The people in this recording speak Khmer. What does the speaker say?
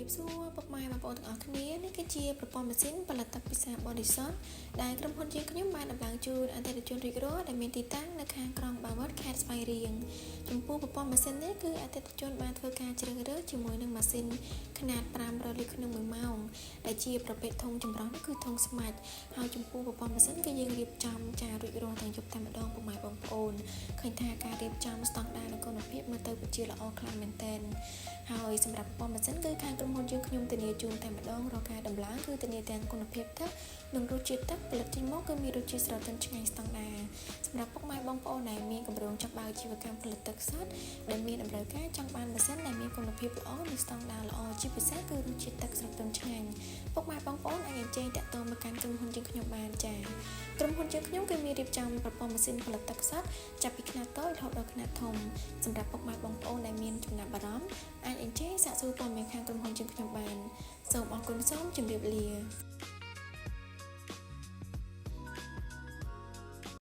บសួរពុកម៉ែបងប្អូនទាំងអស់គ្នានេះគឺជាប្រព័ន្ធម៉ាស៊ីនផលិតទឹកពិសាបរិសុទ្ធដែលក្រុមហ៊ុនយើងខ្ញុំបានដំឡើងជូនអតិថិជនរាជរដ្ឋដែលមានទីតាំងនៅខាងក្រុងបាវិតខេត្តស្វាយរៀងចំពោះប្រព័ន្ធម៉ាស៊ីននេះគឺអតិថិជនបានធ្វើការជ្រើសរើសជាមួយនឹងម៉ាស៊ីនຂະຫນາດ500លីត្រក្នុង1ម៉ោងដែលជាប្រភេទធុងចម្រោះនេះគឺធុងស្មាច់ហើយចំពោះប្រព័ន្ធម៉ាស៊ីនគឺយើងរៀបចំចារួចរាល់ទាំងយប់តែម្ដងពុកម៉ែបងប្អូនឃើញថាការរៀបចំស្តង់ដារនិងគុណភាពមើលទៅពិតជាល្អខ្លាំងមែនទែនហើយសម្រាប់ប្រព័ន្ធម៉ាស៊ីនគឺខាងក្រុមហ៊ុនយើងខ្ញុំធានាជូនតែម្ដងរាល់ការដំឡើងគឺធានាទាំងគុណភាពទឹកនិងរសជាតិទឹកផលិតចេញមកគឺមានរសជាតិស្រទន់ឆ្ងាញ់ស្តង់ដារសម្រាប់ពុកម៉ែបងប្អូនដែលមានគម្រោងចង់បើកអាជីវកម្មផលិតទឹកសុទ្ធដែលមានតម្រូវការចង់បានម៉ាស៊ីនដែលមានគុណភាពល្អនិងស្តង់ដារល្អជាពិសេសគឺរសជាតិទឹកស្រទន់ឆ្ងាញ់ពុកម៉ែបងប្អូនអាចអញ្ជើញតាក់ទងមកកាន់ក្រុមហ៊ុនយើងខ្ញុំបានចា៎ក្រុមហ៊ុនយើងខ្ញុំគឺមានរៀបចំប្រព័ន្ធម៉ាស៊ីនផលិតទឹកសុទ្ធចាប់ពីខ្នាតតូចរហូតដល់ខ្នាតធំសម្រាប់ពុកម៉ែបងប្អូនដែលមានចំណាប់អារម្មណ៍អាចអញ្ជើញសាកសួរព័ត៌មានខាងក្រុមហ៊ុនយើងខ្ញុំបានសូមអរគុណសូមជម្រាបលា